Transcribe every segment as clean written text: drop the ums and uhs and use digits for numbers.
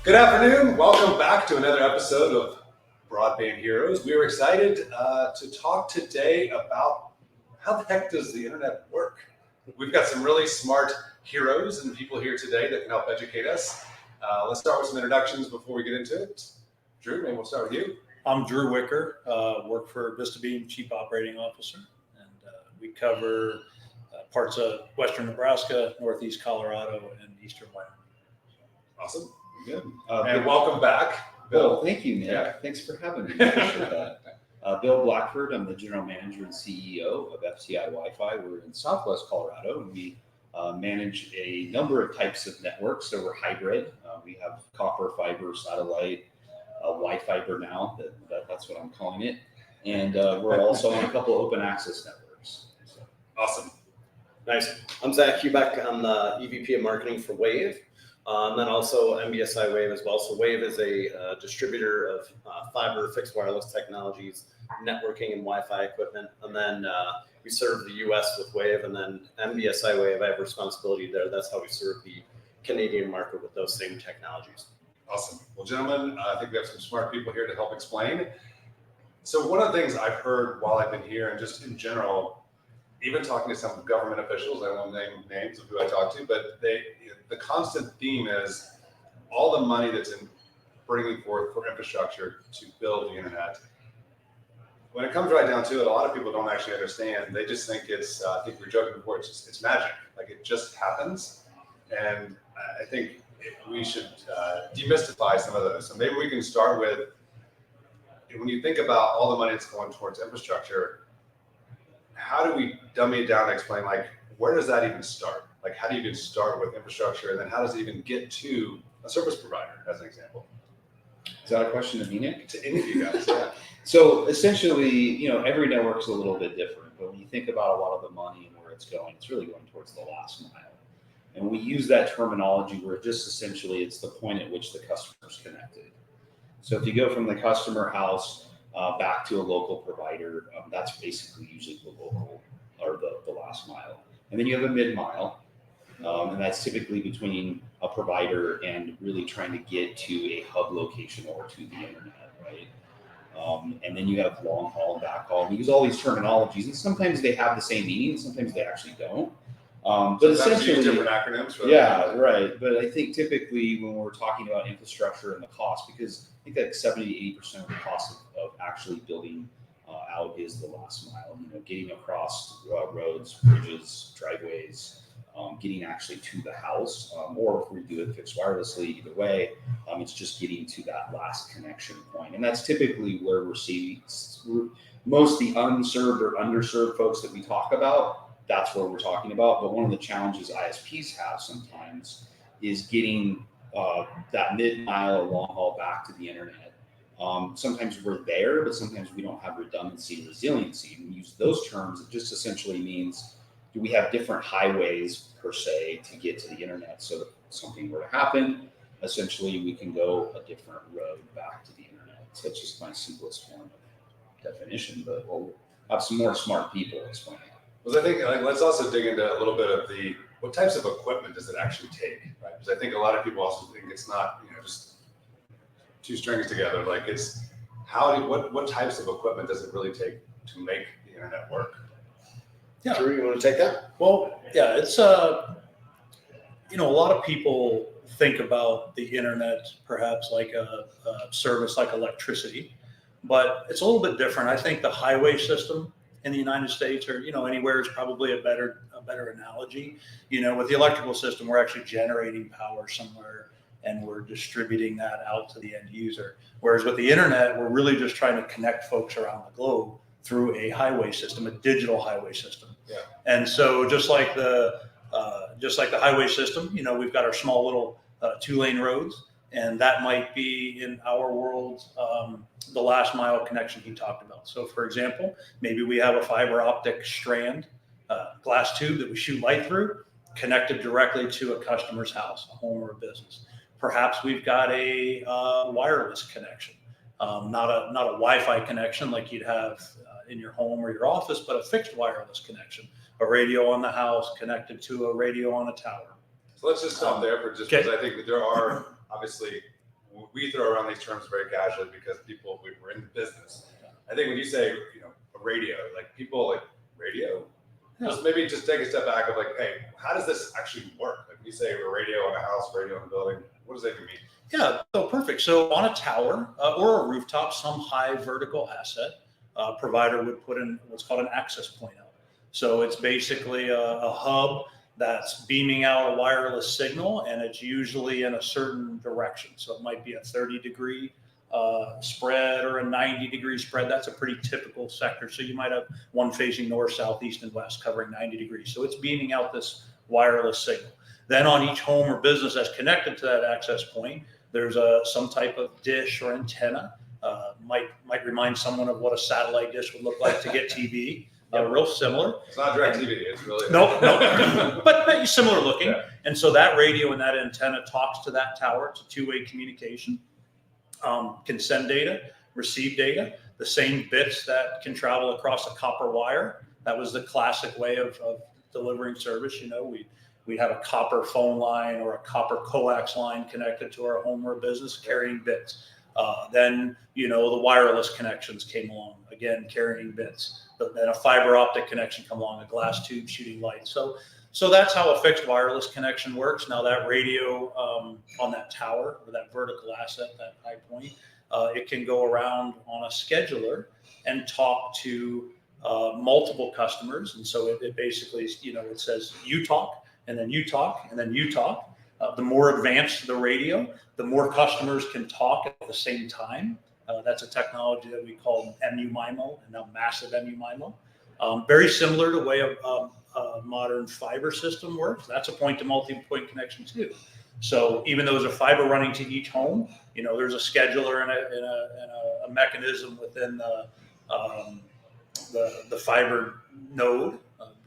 Good afternoon. Welcome back to another episode of Broadband Heroes. We are excited to talk today about how the heck does the internet work? We've got some really smart heroes and people here today that can help educate us. Let's start with some introductions before we get into it. Drew, maybe we'll start with you. I'm Drew Wicker, work for Vista Beam, Chief Operating Officer, and we cover parts of western Nebraska, northeast Colorado, and eastern Wyoming. Awesome. Good. And welcome back, Bill. Oh, thank you, Nick. Yeah. Thanks for having me. I appreciate that. Bill Blackford. I'm the General Manager and CEO of FCI Wi-Fi. We're in Southwest Colorado, and we manage a number of types of networks. So we're hybrid. We have copper, fiber, satellite, Wi-Fiber now. That's what I'm calling it. And we're also on a couple of open access networks. So. Awesome. Nice. I'm Zach Hubeck. I'm the EVP of Marketing for Wave. And then also MBSI Wave as well. So Wave is a distributor of fiber, fixed wireless technologies, networking and Wi-Fi equipment. And then we serve the US with Wave, and then MBSI Wave, I have responsibility there. That's how we serve the Canadian market with those same technologies. Awesome. Well, gentlemen, I think we have some smart people here to help explain. So one of the things I've heard while I've been here and just in general, even talking to some government officials, I won't name names of who I talk to, but the constant theme is all the money that's in bringing forth for infrastructure to build the internet. When it comes right down to it, a lot of people don't actually understand. They just think it's, I think we were joking before, it's magic. Like it just happens. And I think we should demystify some of those. So maybe we can start with, when you think about all the money that's going towards infrastructure, how do we dummy it down and explain, like, where does that even start? Like, how do you even start with infrastructure, and then how does it even get to a service provider, as an example? Is that a question to me, Nick? To any of you guys, yeah. So essentially, every network's a little bit different, but when you think about a lot of the money and where it's really going towards the last mile. And we use that terminology where just essentially it's the point at which the customer's connected. So if you go from the customer house back to a local provider, that's basically usually the local or the last mile. And then you have a mid-mile, and that's typically between a provider and really trying to get to a hub location or to the internet, right? And then you have long haul and back haul. We use all these terminologies, and sometimes they have the same meaning, sometimes they actually don't. But essentially, different acronyms for that. Right. But I think typically when we're talking about infrastructure and the cost, because I think that 70 to 80% of the cost of actually building out is the last mile. Getting across roads, bridges, driveways, getting actually to the house, or if we do it fixed wirelessly, either way, it's just getting to that last connection point. And that's typically where we're seeing most of the unserved or underserved folks that we talk about. That's what we're talking about. But one of the challenges ISPs have sometimes is getting that mid-mile or long haul back to the internet. Sometimes we're there, but sometimes we don't have redundancy and resiliency. And we use those terms, it just essentially means, do we have different highways per se to get to the internet? So if something were to happen, essentially we can go a different road back to the internet. So that's just my simplest form of definition, but we'll have some more smart people explain it. Because I think, let's also dig into a little bit of what types of equipment does it actually take, right? Because I think a lot of people also think it's not, just two strings together. Like it's what types of equipment does it really take to make the internet work? Yeah. Drew, you want to take that? Well, yeah, it's a lot of people think about the internet perhaps like a service like electricity, but it's a little bit different. I think the highway system in the United States or, anywhere is probably a better analogy. With the electrical system, we're actually generating power somewhere and we're distributing that out to the end user. Whereas with the internet, we're really just trying to connect folks around the globe through a highway system, a digital highway system. Yeah. And so just like the highway system, we've got our small little 2-lane roads, and that might be in our world, the last mile connection he talked about. So for example, maybe we have a fiber optic strand, glass tube that we shoot light through, connected directly to a customer's house, a home or a business. Perhaps we've got a wireless connection, not a Wi-Fi connection like you'd have in your home or your office, but a fixed wireless connection, a radio on the house connected to a radio on a tower. So let's just stop there for just because I think that there are obviously we throw around these terms very casually because we're in the business. I think when you say, a radio, like people like radio, just maybe just take a step back of like, hey, how does this actually work? Like when you say a radio in a house, radio in a building, what does that even mean? Yeah, so perfect. So on a tower or a rooftop, some high vertical asset provider would put in what's called an access point out. So it's basically a hub that's beaming out a wireless signal, and it's usually in a certain direction. So it might be a 30-degree spread or a 90-degree spread. That's a pretty typical sector. So you might have one facing north, south, east, and west covering 90 degrees. So it's beaming out this wireless signal. Then on each home or business that's connected to that access point, there's some type of dish or antenna. Might remind someone of what a satellite dish would look like to get TV. Real similar. It's not direct TV. It's really no, but similar looking. Yeah. And so that radio and that antenna talks to that tower. It's a two-way communication. Can send data, receive data. The same bits that can travel across a copper wire. That was the classic way of delivering service. We have a copper phone line or a copper coax line connected to our home or business carrying bits. Then the wireless connections came along, again carrying bits. Then a fiber optic connection come along, a glass tube shooting light. So that's how a fixed wireless connection works. Now that radio on that tower or that vertical asset, that high point, it can go around on a scheduler and talk to multiple customers. And so it basically, it says you talk, and then you talk, and then you talk. The more advanced the radio, the more customers can talk at the same time. That's a technology that we call MU-MIMO, and now massive MU-MIMO. Very similar to the way a modern fiber system works. That's a point to multi-point connection too. So even though there's a fiber running to each home, there's a scheduler and a mechanism within the fiber node,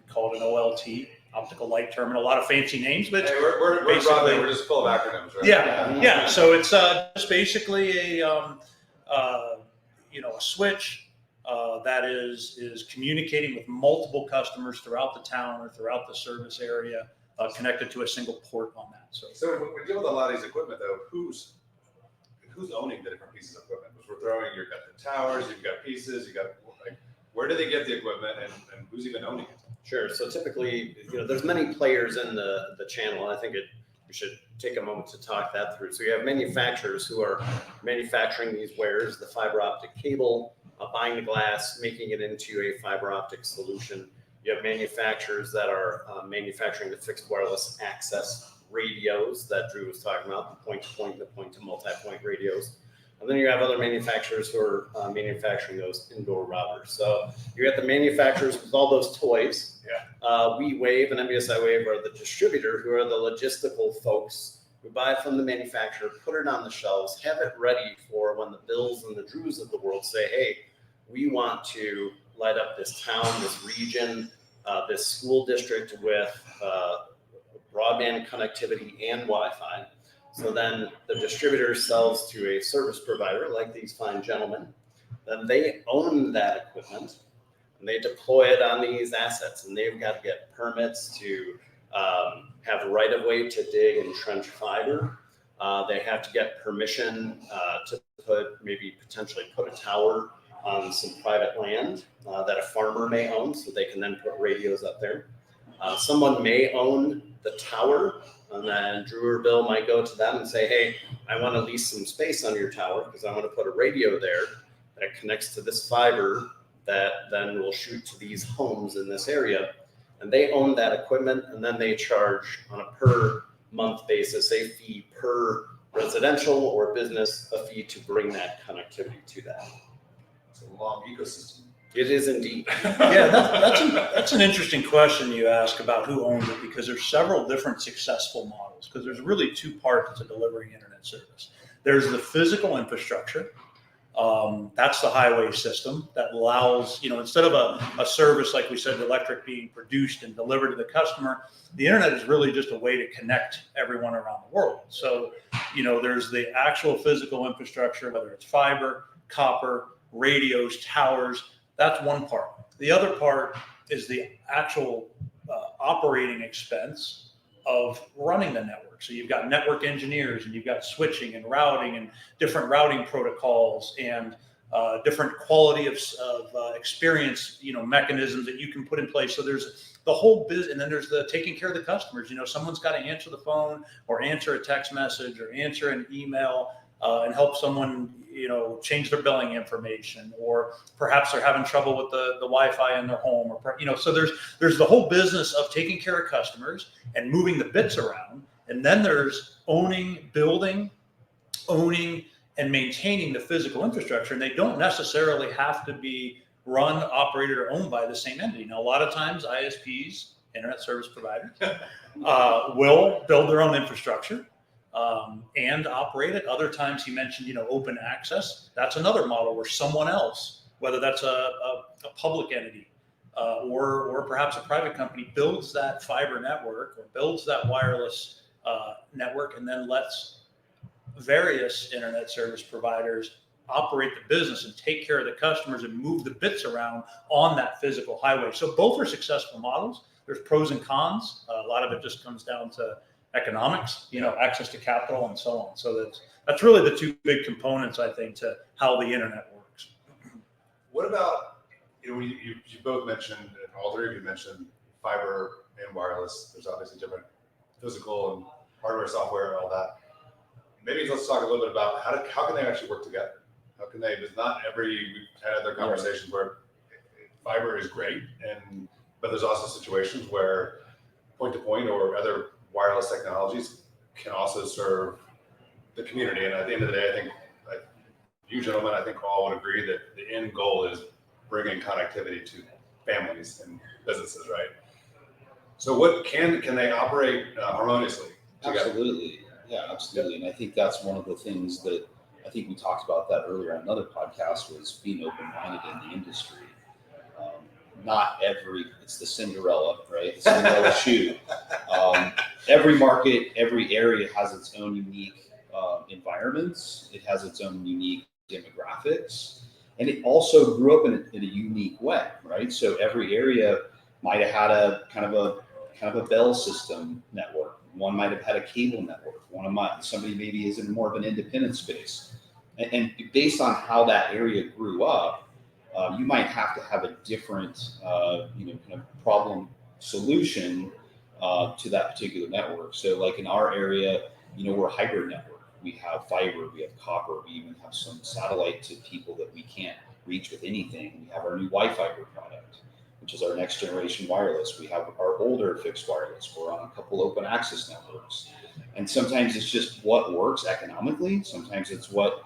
called an OLT, optical light terminal. A lot of fancy names, but we're broadband. We're just full of acronyms, right? Yeah. So it's just basically a switch that is communicating with multiple customers throughout the town or throughout the service area, connected to a single port on that. So when we deal with a lot of these equipment, though, who's owning the different pieces of equipment? Because we're throwing, you've got the towers, you've got pieces, where do they get the equipment, and who's even owning it? Sure. So typically, there's many players in the channel, and I think we should take a moment to talk that through. So you have manufacturers who are manufacturing these wares, the fiber optic cable, buying the glass, making it into a fiber optic solution. You have manufacturers that are manufacturing the fixed wireless access radios that Drew was talking about, the point-to-point and the point-to-multi-point radios. And then you have other manufacturers who are manufacturing those indoor routers. So you got the manufacturers with all those toys. Yeah. We Wave and MBSI Wave are the distributor, who are the logistical folks who buy it from the manufacturer, put it on the shelves, have it ready for when the Bills and the Drews of the world say, hey, we want to light up this town, this region, this school district with broadband connectivity and Wi-Fi. So then the distributor sells to a service provider like these fine gentlemen. Then they own that equipment and they deploy it on these assets, and they've got to get permits to have right of way to dig and trench fiber. They have to get permission to potentially put a tower on some private land that a farmer may own, so they can then put radios up there. Someone may own the tower, and then Drew or Bill might go to them and say, hey, I want to lease some space on your tower because I want to put a radio there that connects to this fiber that then will shoot to these homes in this area. And they own that equipment, and then they charge on a per month basis, a fee per residential or business, a fee to bring that connectivity to that. It's a long ecosystem. It is indeed. Yeah, that's an interesting question you ask about who owns it, because there's several different successful models, because there's really two parts to delivering internet service. There's the physical infrastructure. That's the highway system that allows, instead of a service, like we said, the electric being produced and delivered to the customer, the internet is really just a way to connect everyone around the world. So, there's the actual physical infrastructure, whether it's fiber, copper, radios, towers. That's one part. The other part is the actual operating expense of running the network. So you've got network engineers, and you've got switching and routing and different routing protocols, and different quality of experience, mechanisms that you can put in place. So there's the whole business, and then there's the taking care of the customers. Someone's got to answer the phone, or answer a text message, or answer an email, and help someone, change their billing information, or perhaps they're having trouble with the Wi-Fi in their home, or so there's the whole business of taking care of customers and moving the bits around, and then there's building, owning, and maintaining the physical infrastructure. And they don't necessarily have to be run, operated, or owned by the same entity. Now, a lot of times ISPs, internet service providers, will build their own infrastructure and operate it. Other times, he mentioned, open access. That's another model where someone else, whether that's a public entity or perhaps a private company, builds that fiber network or builds that wireless network, and then lets various internet service providers operate the business and take care of the customers and move the bits around on that physical highway. So both are successful models. There's pros and cons. A lot of it just comes down to economics, access to capital, and so on. So that's really the two big components, I think, to how the internet works. What about, you both mentioned, and all three of you mentioned, fiber and wireless. There's obviously different physical and hardware, software, and all that. Maybe let's talk a little bit about how can they actually work together? How can they? Because we've had other conversations where fiber is great, but there's also situations where point to point or other wireless technologies can also serve the community. And at the end of the day, I think you gentlemen, all would agree that the end goal is bringing connectivity to families and businesses, right? So what can they operate harmoniously together? Absolutely. Yeah, absolutely. And I think that's one of the things that I think we talked about that earlier on another podcast, was being open-minded in the industry. It's the Cinderella, right? The Cinderella shoe. Every market, every area has its own unique environments. It has its own unique demographics. And it also grew up in a unique way, right? So every area might have had a kind of a bell system network. One might have had a cable network. Somebody maybe is in more of an independent space. And based on how that area grew up, you might have to have a different, kind of problem solution to that particular network. So like in our area, we're a hybrid network. We have fiber, we have copper, we even have some satellite to people that we can't reach with anything. We have our new Wi-Fi product, which is our next generation wireless. We have our older fixed wireless. We're on a couple open access networks. And sometimes it's just what works economically. Sometimes it's what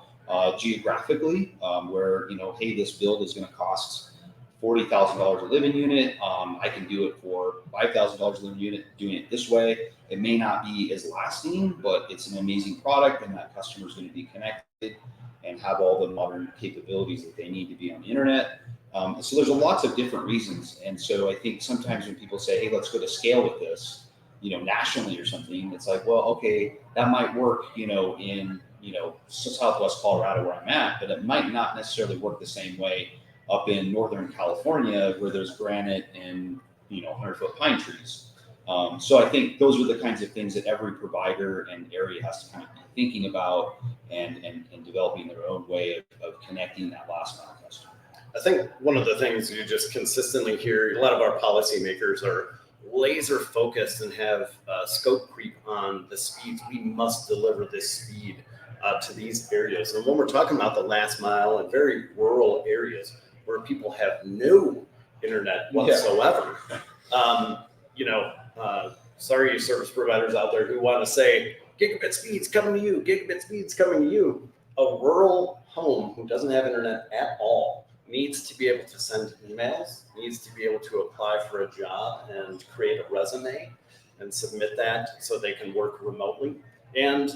geographically, where, hey, this build is going to cost $40,000 a living unit. I can do it for $5,000 a living unit doing it this way. It may not be as lasting, but it's an amazing product, and that customer is going to be connected and have all the modern capabilities that they need to be on the internet. So there's lots of different reasons. And so I think sometimes when people say, hey, let's go to scale with this, nationally or something, it's like, well, okay, that might work, in, Southwest Colorado where I'm at, but it might not necessarily work the same way up in Northern California where there's granite and, 100-foot pine trees. So I think those are the kinds of things that every provider and area has to kind of be thinking about and developing their own way of connecting that last mile customer. I think one of the things you just consistently hear, a lot of our policymakers are laser focused and have scope creep on the speeds. We must deliver this speed to these areas. And when we're talking about the last mile and very rural areas where people have no internet whatsoever, sorry, you service providers out there who want to say, gigabit speeds coming to you, gigabit speeds coming to you. A rural home who doesn't have internet at all needs to be able to send emails, needs to be able to apply for a job and create a resume and submit that so they can work remotely. And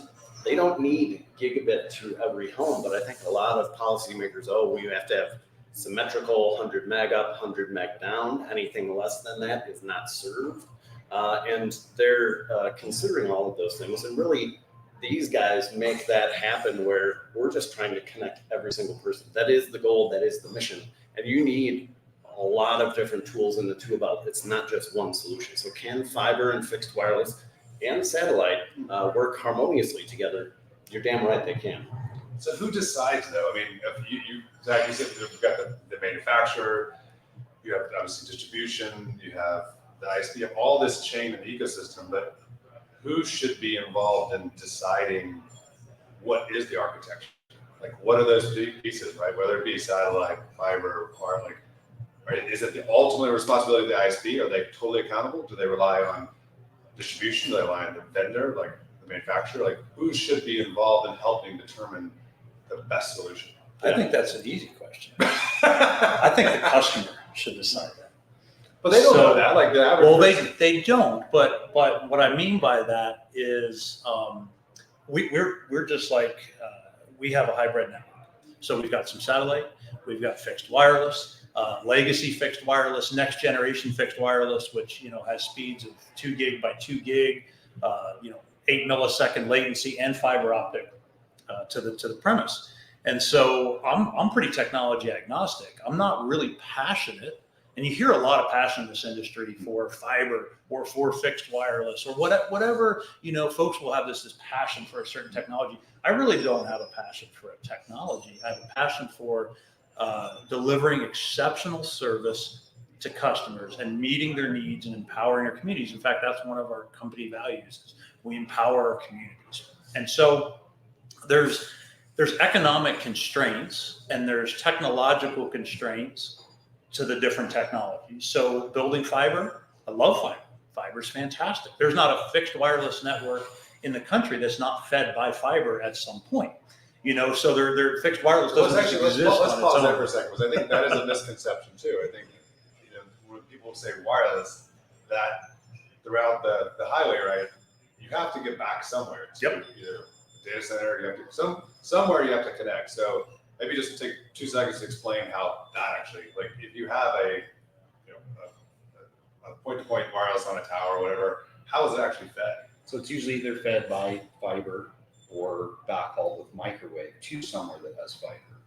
they don't need gigabit to every home, but I think a lot of policymakers, we have to have symmetrical 100 meg up, 100 meg down. Anything less than that is not served. And they're considering all of those things. And really, these guys make that happen where we're just trying to connect every single person. That is the goal. That is the mission. And you need a lot of different tools in the tool belt. It's not just one solution. So can fiber and fixed wireless and satellite work harmoniously together, you're damn right they can. So who decides though? I mean, if Zach, you said you've got the manufacturer, you have obviously distribution, you have the ISP, you have all this chain and ecosystem, but who should be involved in deciding what is the architecture? Like, what are those pieces, right? Whether it be satellite, fiber, or like, right? Is it the ultimate responsibility of the ISP? Are they totally accountable? Do they rely on distribution? Do they rely on the vendor, like the manufacturer? Like, who should be involved in helping determine the best solution? I think that's an easy question. I think the customer should decide that. But they don't So- know that. Like the average. Well, person- they don't, but what I mean by that is we're just like we have a hybrid network. So we've got some satellite, we've got fixed wireless, legacy fixed wireless, next generation fixed wireless, which has speeds of 2 gig by 2 gig, 8 millisecond latency, and fiber optic to the premise. And so I'm pretty technology agnostic. I'm not really passionate. And you hear a lot of passion in this industry for fiber or for fixed wireless or whatever, folks will have this passion for a certain technology. I really don't have a passion for a technology. I have a passion for delivering exceptional service to customers and meeting their needs and empowering our communities. In fact, that's one of our company values is we empower our communities. And so there's economic constraints and there's technological constraints to the different technologies. So building fiber, I love fiber. Fiber's fantastic. There's not a fixed wireless network in the country that's not fed by fiber at some point. So their fixed wireless doesn't let's exist pause on its there own. for a second, because I think that is a misconception too. I think when people say wireless, that throughout the highway, right, you have to get back somewhere to Yep. either data center, you have to somewhere you have to connect. So maybe just take 2 seconds to explain how that actually, like, if you have a point-to-point wireless on a tower or whatever, how is it actually fed? So it's usually either fed by fiber or backhauled with microwave to somewhere that has fiber.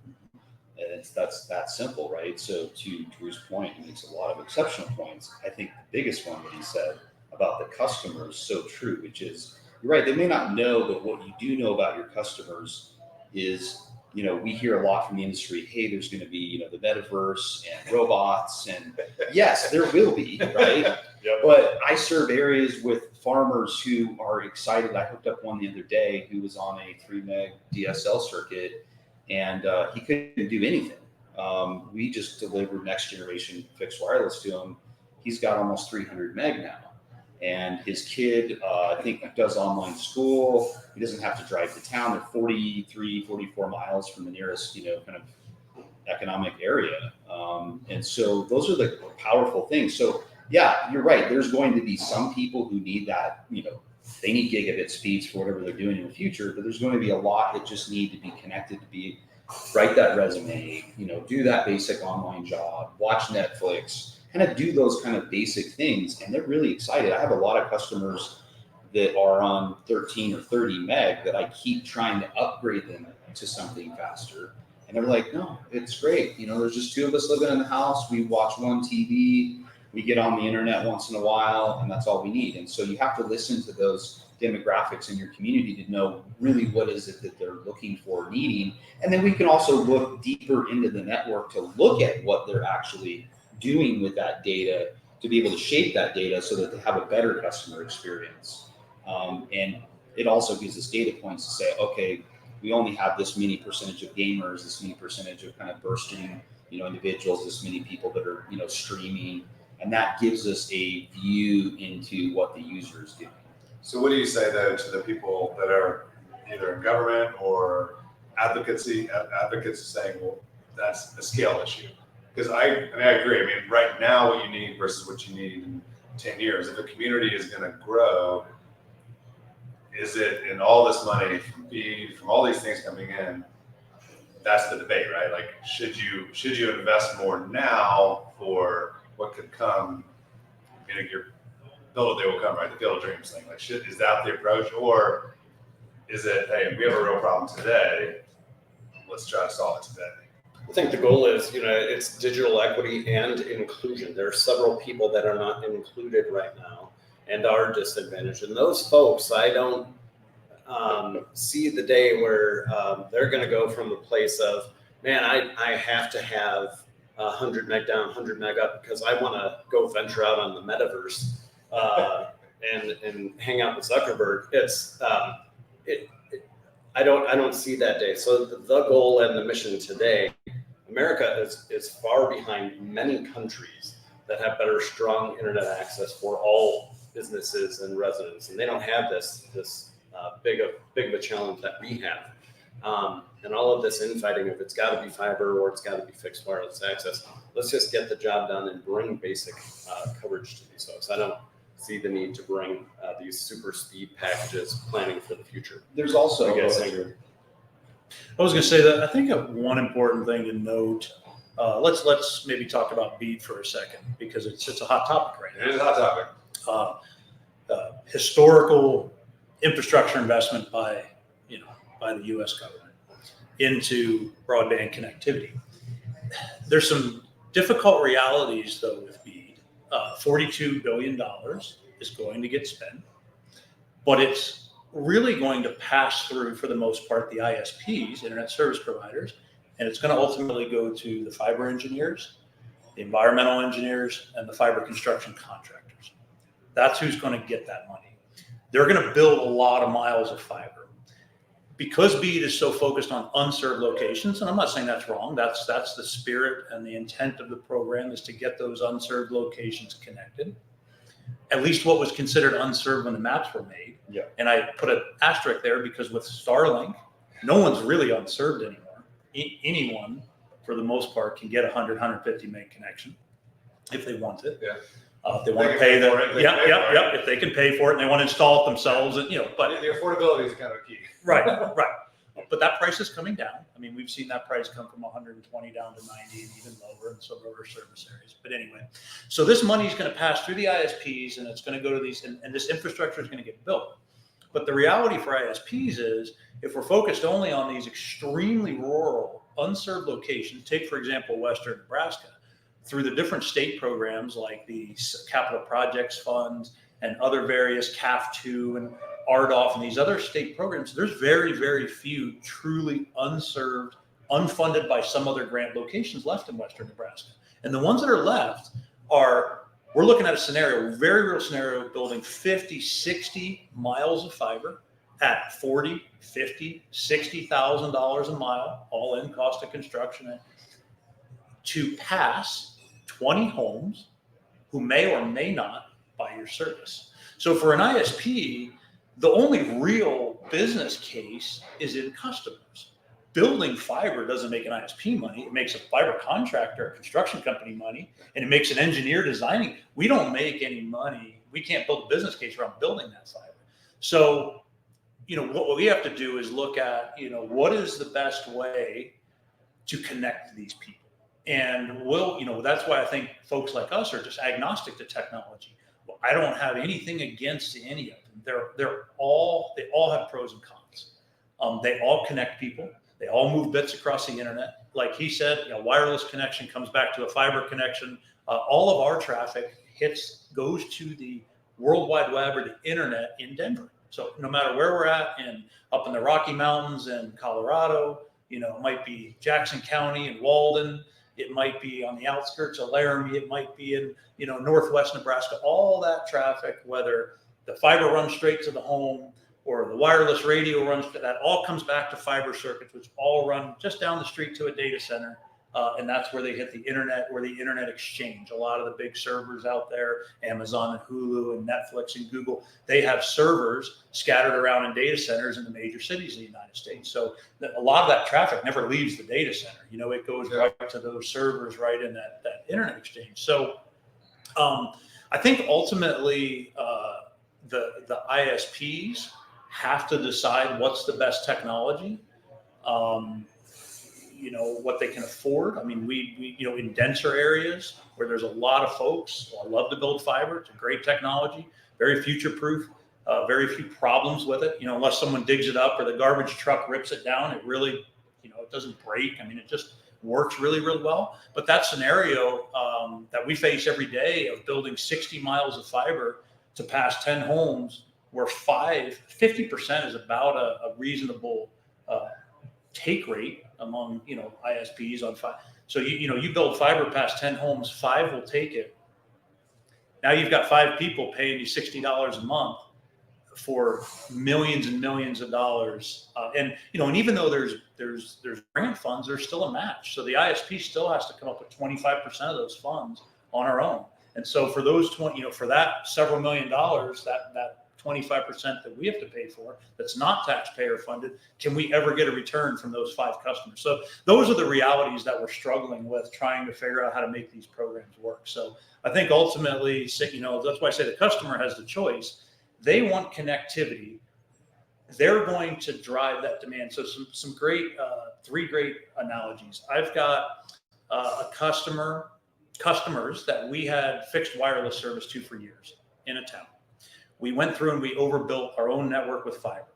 And that's that simple, right? So to Drew's point, he makes a lot of exceptional points. I think the biggest one that he said about the customer is so true, which is, you're right, they may not know, but what you do know about your customers is, we hear a lot from the industry, hey, there's going to be, the metaverse and robots, and yes, there will be, right? Yep. But I serve areas with farmers who are excited. I hooked up one the other day who was on a 3 meg DSL circuit, and he couldn't do anything. We just delivered next generation fixed wireless to him. He's got almost 300 meg now. And his kid, I think, does online school. He doesn't have to drive to town. They're 43, 44 miles from the nearest, kind of economic area. And so those are the powerful things. So yeah, you're right. There's going to be some people who need that, they need gigabit speeds for whatever they're doing in the future, but there's going to be a lot that just need to be connected to write that resume, do that basic online job, watch Netflix, kind of do those kind of basic things. And they're really excited. I have a lot of customers that are on 13 or 30 meg that I keep trying to upgrade them to something faster. And they're like, no, it's great. There's just 2 of us living in the house. We watch one TV, we get on the internet once in a while, and that's all we need. And so you have to listen to those demographics in your community to know really what is it that they're looking for, needing. And then we can also look deeper into the network to look at what they're actually doing with that data to be able to shape that data so that they have a better customer experience. And it also gives us data points to say, okay, we only have this many percentage of gamers, this many percentage of kind of bursting, individuals, this many people that are, streaming. And that gives us a view into what the user is doing. So what do you say though to the people that are either in government or advocates saying, well, that's a scale issue? Because I agree. I mean, right now what you need versus what you need in 10 years. If a community is going to grow, is it in all this money from feed, from all these things coming in? That's the debate, right? Like, should you invest more now for what could come? Your build it, they will come, right? The field of dreams thing. Like, is that the approach, or is it, hey, we have a real problem today, let's try to solve it today? I think the goal is, it's digital equity and inclusion. There are several people that are not included right now. and are disadvantaged. And those folks, I don't see the day where they're going to go from the place of, man, I have to have 100 meg down, 100 meg up because I want to go venture out on the metaverse and hang out with Zuckerberg. I don't see that day. So the goal and the mission today, America is far behind many countries that have better, strong internet access for all businesses and residents, and they don't have this big of a challenge that we have. And all of this infighting of it's got to be fiber or it's got to be fixed wireless access. Let's just get the job done and bring basic coverage to these folks. I don't see the need to bring these super speed packages planning for the future. There's also, I was going to say that I think one important thing to note. Let's maybe talk about BEAD for a second because it's a hot topic right now. It is a hot topic. Historical infrastructure investment by the U.S. government into broadband connectivity. There's some difficult realities though with BEAD. $42 billion is going to get spent, but it's really going to pass through, for the most part, the ISPs, internet service providers, and it's going to ultimately go to the fiber engineers, the environmental engineers, and the fiber construction contractors. That's who's going to get that money. They're going to build a lot of miles of fiber. Because BEAD is so focused on unserved locations, and I'm not saying that's wrong, that's the spirit and the intent of the program is to get those unserved locations connected. At least what was considered unserved when the maps were made. Yeah. And I put an asterisk there because with Starlink, no one's really unserved anymore. Anyone, for the most part, can get 100, 150 meg connection if they want it. Yeah. If they want to pay the, if they can pay for it and they want to install it themselves, and but the affordability is kind of key. Right. But that price is coming down. I mean, we've seen that price come from 120 down to 90 and even lower in some of our service areas. But anyway, so this money is going to pass through the ISPs and it's going to go to these, and this infrastructure is going to get built. But the reality for ISPs is if we're focused only on these extremely rural, unserved locations, take, for example, Western Nebraska, through the different state programs like the Capital Projects Fund and other various CAF2 and RDOF and these other state programs, there's very, very few truly unserved, unfunded by some other grant locations left in Western Nebraska. And the ones that are left we're looking at a scenario, very real scenario, building 50, 60 miles of fiber at $40, $50, $60,000 a mile, all in cost of construction, to pass 20 homes who may or may not buy your service. So for an ISP, the only real business case is in customers. Building fiber doesn't make an ISP money. It makes a fiber contractor, a construction company money, and it makes an engineer designing. We don't make any money. We can't build a business case around building that fiber. So, what we have to do is look at, what is the best way to connect these people? And that's why I think folks like us are just agnostic to technology. Well, I don't have anything against any of them. They all have pros and cons. They all connect people. They all move bits across the internet. Like he said, wireless connection comes back to a fiber connection. All of our traffic goes to the World Wide Web or the internet in Denver. So no matter where we're at, up in the Rocky Mountains in Colorado, it might be Jackson County and Walden. It might be on the outskirts of Laramie. It might be in, Northwest Nebraska. All that traffic, whether the fiber runs straight to the home or the wireless radio runs to that, all comes back to fiber circuits, which all run just down the street to a data center. And that's where they hit the internet, or the internet exchange. A lot of the big servers out there, Amazon and Hulu and Netflix and Google, they have servers scattered around in data centers in the major cities of the United States. So a lot of that traffic never leaves the data center. It goes right to those servers, right in that internet exchange. So I think ultimately the ISPs have to decide what's the best technology. What they can afford. I mean, we in denser areas where there's a lot of folks, I love to build fiber. It's a great technology, very future-proof, very few problems with it. Unless someone digs it up or the garbage truck rips it down, it really, it doesn't break. I mean, it just works really, really well. But that scenario that we face every day of building 60 miles of fiber to pass 10 homes where 50% is about a reasonable take rate among, ISPs on 5. So you build fiber past 10 homes, 5 will take it. Now you've got 5 people paying you $60 a month for millions and millions of dollars. And even though there's grant funds, there's still a match. So the ISP still has to come up with 25% of those funds on our own. And so for those 20, for that several $1 million, that 25% that we have to pay for, that's not taxpayer funded, can we ever get a return from those 5 customers? So those are the realities that we're struggling with, trying to figure out how to make these programs work. So I think ultimately, that's why I say the customer has the choice. They want connectivity. They're going to drive that demand. So some great, 3 great analogies. I've got customers that we had fixed wireless service to for years in a town. We went through and we overbuilt our own network with fiber.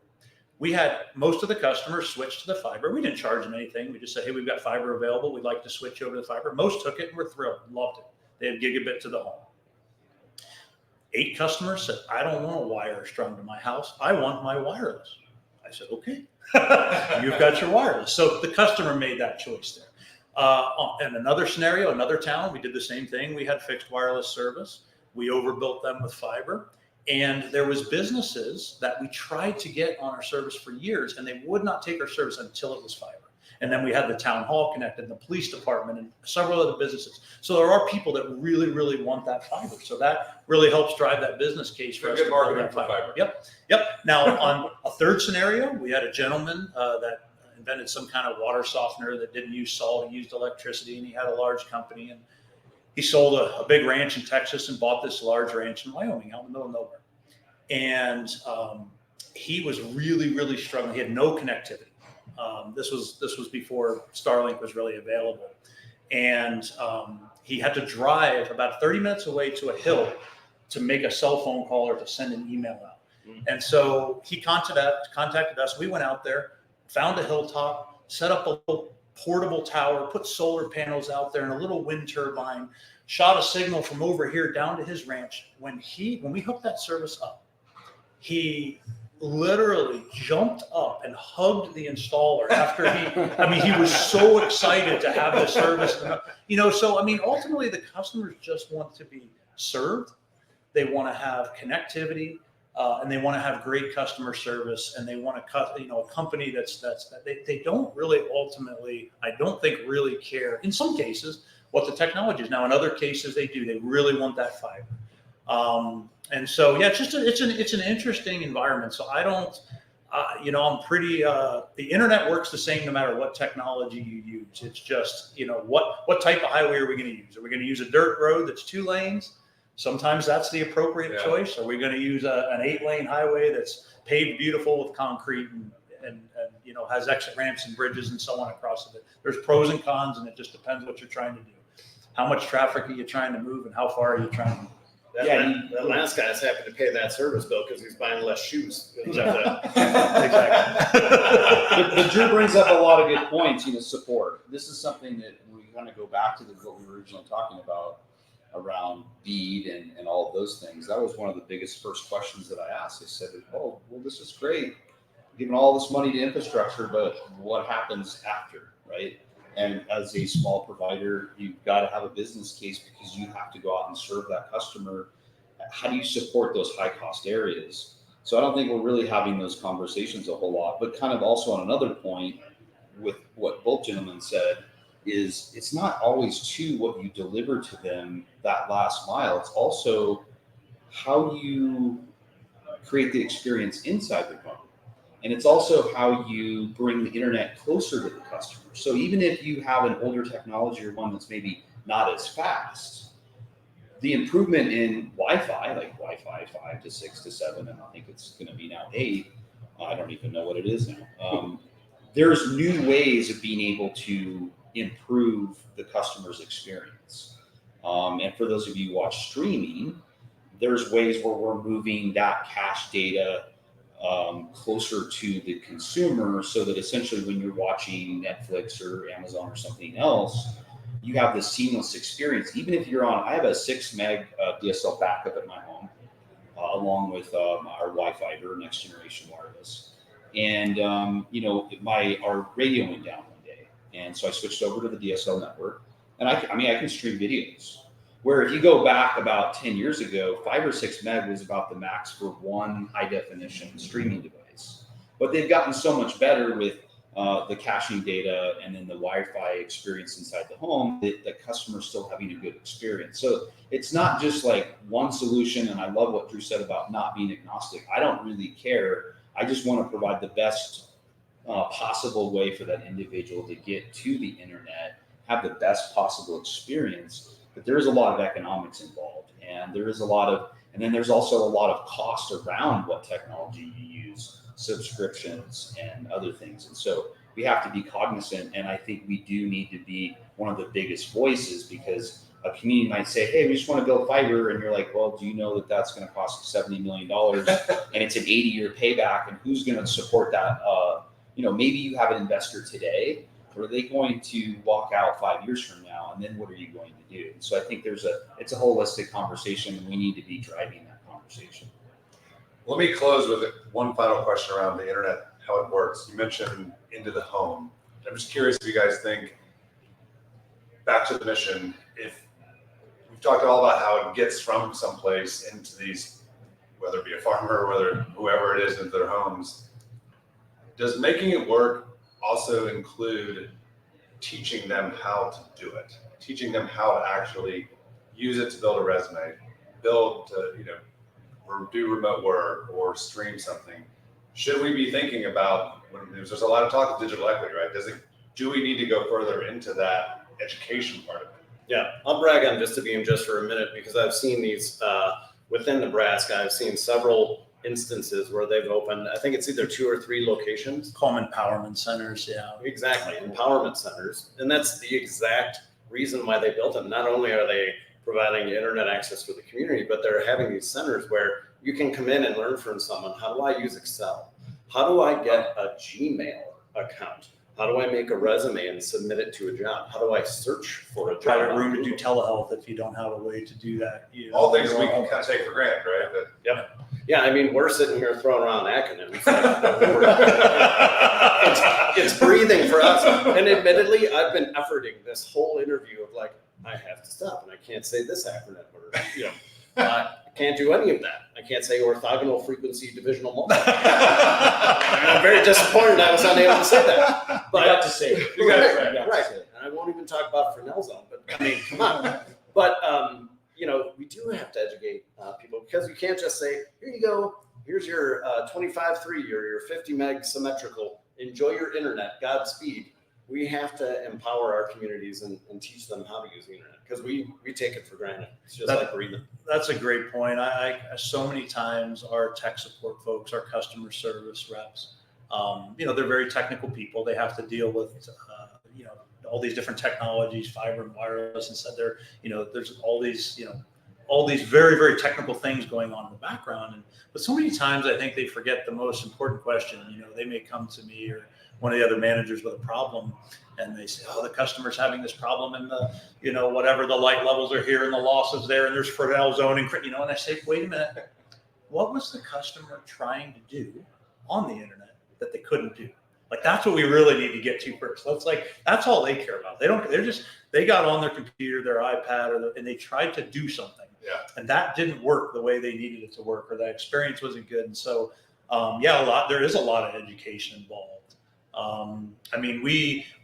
We had most of the customers switch to the fiber. We didn't charge them anything. We just said, hey, we've got fiber available. We'd like to switch over to the fiber. Most took it and were thrilled, loved it. They had gigabit to the home. 8 customers said, I don't want a wire strung to my house. I want my wireless. I said, okay, you've got your wireless. So the customer made that choice there. In another scenario, another town, we did the same thing. We had fixed wireless service. We overbuilt them with fiber. And there was businesses that we tried to get on our service for years, and they would not take our service until it was fiber. And then we had the town hall connected, and the police department, and several other businesses. So there are people that really, really want that fiber. So that really helps drive that business case for us. Good marketing for fiber. Yep. Now, on a third scenario, we had a gentleman that invented some kind of water softener that didn't use salt, he used electricity, and he had a large company. And he sold a big ranch in Texas and bought this large ranch in Wyoming out in the middle of nowhere. And he was really, really struggling. He had no connectivity. This was before Starlink was really available. And he had to drive about 30 minutes away to a hill to make a cell phone call or to send an email out. And so he contacted us. We went out there, found a hilltop, set up a little portable tower, put solar panels out there and a little wind turbine, shot a signal from over here down to his ranch. When we hooked that service up, he literally jumped up and hugged the installer after he was so excited to have the service. So ultimately the customers just want to be served. They want to have connectivity. And they want to have great customer service, and they want to a company they don't really ultimately, I don't think, really care in some cases what the technology is. Now in other cases they do. They really want that fiber. And so it's an interesting environment. So I don't I'm pretty the internet works the same no matter what technology you use. It's just what type of highway are we going to use? Are we going to use a dirt road that's 2 lanes? Sometimes that's the appropriate choice. Are we going to use an 8-lane highway that's paved beautiful with concrete and has exit ramps and bridges and so on across it? There's pros and cons, and it just depends what you're trying to do. How much traffic are you trying to move, and how far are you trying to move? That last guy's happy to pay that service bill because he's buying less shoes. Exactly. But Drew brings up a lot of good points. Support. This is something that we kind of go back to what we were originally talking about around BEAD and all of those things. That was one of the biggest first questions that I asked. I said, oh, well, this is great, giving all this money to infrastructure, but what happens after, right? And as a small provider, you've got to have a business case because you have to go out and serve that customer. How do you support those high cost areas? So I don't think we're really having those conversations a whole lot, but kind of also on another point with what both gentlemen said, is it's not always what you deliver to them that last mile. It's also how you create the experience inside the home. And it's also how you bring the internet closer to the customer. So even if you have an older technology or one that's maybe not as fast, the improvement in Wi-Fi, like Wi-Fi 5 to 6 to 7, and I think it's going to be now 8. I don't even know what it is now. There's new ways of being able to improve the customer's experience. And for those of you who watch streaming, there's ways where we're moving that cache data closer to the consumer so that essentially when you're watching Netflix or Amazon or something else, you have this seamless experience. Even if you're I have a 6 meg DSL backup at my home. along with our Wi-Fi or next generation wireless. And our radio went down one day, and so I switched over to the DSL network. And I can stream videos. Where if you go back about 10 years ago, 5 or 6 meg was about the max for one high definition streaming device. But they've gotten so much better with the caching data and then the Wi-Fi experience inside the home that the customer's still having a good experience. So it's not just like one solution. And I love what Drew said about not being agnostic. I don't really care. I just want to provide the best possible way for that individual to get to the internet, have the best possible experience. But there is a lot of economics involved, and there's also a lot of cost around what technology you use, subscriptions and other things. And so we have to be cognizant, and I think we do need to be one of the biggest voices, because a community might say, hey, we just want to build fiber, and you're like, well, do you know that that's going to cost $70 million and it's an 80-year payback, and who's going to support that? Maybe you have an investor today, or are they going to walk out 5 years from now, and then what are you going to do? So I think it's a holistic conversation, and we need to be driving that conversation. Let me close with one final question around the internet, how it works. You mentioned into the home. I'm just curious if you guys think, back to the mission, if we've talked all about how it gets from someplace into these, whether it be a farmer or whether whoever it is, into their homes, does making it work also include teaching them how to do it, teaching them how to actually use it to build a resume, or do remote work or stream something? Should we be thinking about, when there's a lot of talk of digital equity, right? Do we need to go further into that education part of it? Yeah, I'll brag on Vistabeam just for a minute, because I've seen these within Nebraska. I've seen several instances where they've opened, I think it's either 2 or 3 locations. Call them empowerment centers, yeah. Exactly, empowerment centers. And that's the exact reason why they built them. Not only are they providing internet access for the community, but they're having these centers where you can come in and learn from someone. How do I use Excel? How do I get a Gmail account? How do I make a resume and submit it to a job? How do I search for a job? Private room to do telehealth if you don't have a way to do that. All things we can kind of take for granted, right? Yep. Yeah, I mean, we're sitting here throwing around acronyms. It's breathing for us. And admittedly, I've been efforting this whole interview of like, I have to stop and I can't say this acronym, or I can't do any of that. I can't say orthogonal frequency divisional multiplier. I'm very disappointed I was unable to say that. But You got to say it. You got it, right. Right. And I won't even talk about Fresnel zone, but I mean, come on. But, we do have to educate people, because you can't just say, here you go, here's your 25.3 or your 50 meg symmetrical, enjoy your internet, Godspeed. We have to empower our communities and teach them how to use the internet, because we take it for granted. It's just like breathing. That's a great point. I so many times our tech support folks, our customer service reps, they're very technical people. They have to deal with, all these different technologies, fiber and wireless, and said there's all these very, very technical things going on in the background. But so many times I think they forget the most important question. They may come to me or one of the other managers with a problem, and they say, oh, the customer's having this problem, and whatever, the light levels are here and the loss is there, and there's Fresnel zone, and I say, wait a minute, what was the customer trying to do on the internet that they couldn't do? Like, that's what we really need to get to first. That's all they care about. They got on their computer, their iPad, and they tried to do something. Yeah. And that didn't work the way they needed it to work, or that experience wasn't good. And so, there is a lot of education involved.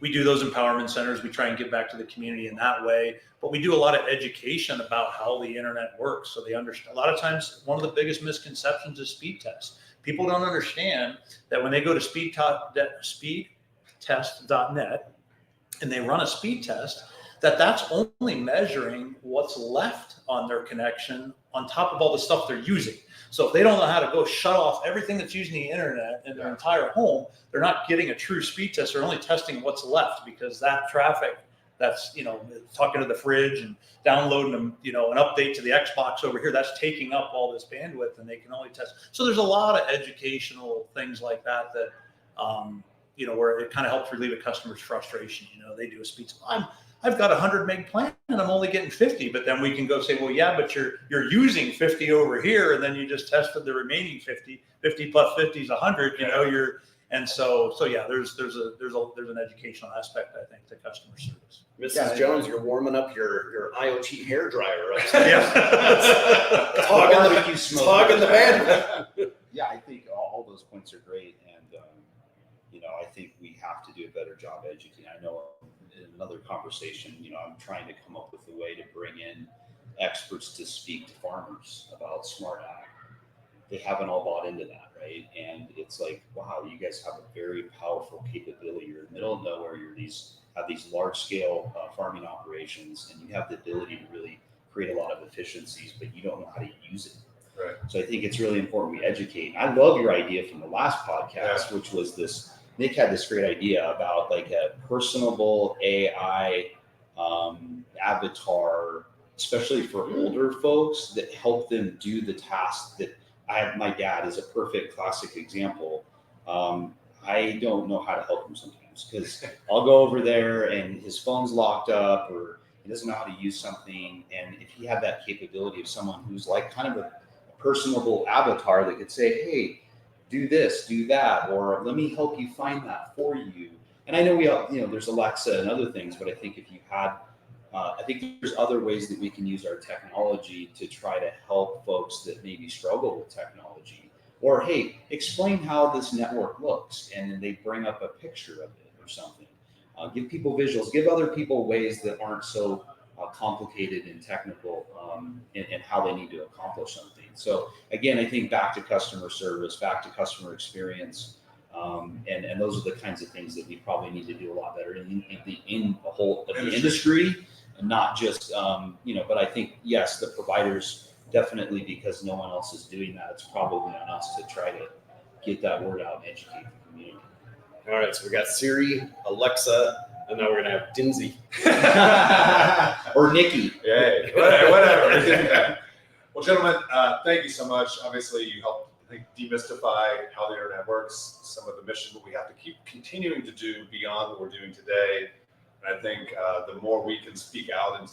We do those empowerment centers. We try and give back to the community in that way, but we do a lot of education about how the internet works, so they understand. A lot of times, one of the biggest misconceptions is speed tests. People don't understand that when they go to speedtest.net and they run a speed test, that's only measuring what's left on their connection on top of all the stuff they're using. So if they don't know how to go shut off everything that's using the internet in their entire home, they're not getting a true speed test. They're only testing what's left, because that traffic that's, talking to the fridge and downloading them, an update to the Xbox over here, that's taking up all this bandwidth, and they can only test. So there's a lot of educational things like that, where it kind of helps relieve a customer's frustration. They do a speed test. I've got 100 meg plan and I'm only getting 50. But then we can go say, well, yeah, but you're using 50 over here, and then you just tested the remaining 50. 50 plus 50 is 100. You know, and so yeah, there's an educational aspect, I think, to customer service. Mrs. Jones, you're warming up your IoT hair dryer. Yeah. Talking the man. Yeah, I think all those points are great, and I think we have to do a better job educating. I know in another conversation, I'm trying to come up with a way to bring in experts to speak to farmers about smart ag. They haven't all bought into that, right? And it's like, wow, you guys have a very powerful capability. You're in the middle of nowhere. Have these large scale farming operations, and you have the ability to really create a lot of efficiencies, but you don't know how to use it. Right. So I think it's really important we educate. I love your idea from the last podcast, which was this. Nick had this great idea about like a personable AI avatar, especially for older folks, that help them do the tasks that my dad is a perfect classic example. I don't know how to help him sometimes because I'll go over there and his phone's locked up or he doesn't know how to use something. And if he had that capability of someone who's like kind of a personable avatar that could say, hey, do this, do that, or let me help you find that for you. And I know we all, there's Alexa and other things, but I think if you had, I think there's other ways that we can use our technology to try to help folks that maybe struggle with technology. Or, hey, explain how this network looks, and then they bring up a picture of it or something. Give people visuals, give other people ways that aren't so complicated and technical and how they need to accomplish something. So again, I think back to customer service, back to customer experience, and those are the kinds of things that we probably need to do a lot better in the whole of the industry, and not just But I think yes, the providers definitely, because no one else is doing that. It's probably on us to try to get that word out and educate the community. All right, so we got Siri, Alexa, and now we're gonna have Dinsey or Nikki. Yeah, whatever. Well, gentlemen, thank you so much. Obviously, you helped, I think, demystify how the internet works, some of the mission that we have to keep continuing to do beyond what we're doing today. And I think the more we can speak out and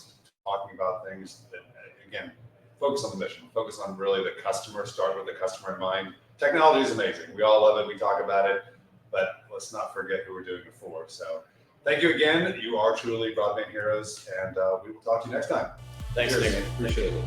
talking about things that, again, focus on the mission, focus on really the customer, start with the customer in mind. Technology is amazing. We all love it. We talk about it, but let's not forget who we're doing it for. So thank you again. You are truly Broadband Heroes, and we will talk to you next time. Thanks, Nick. Appreciate it.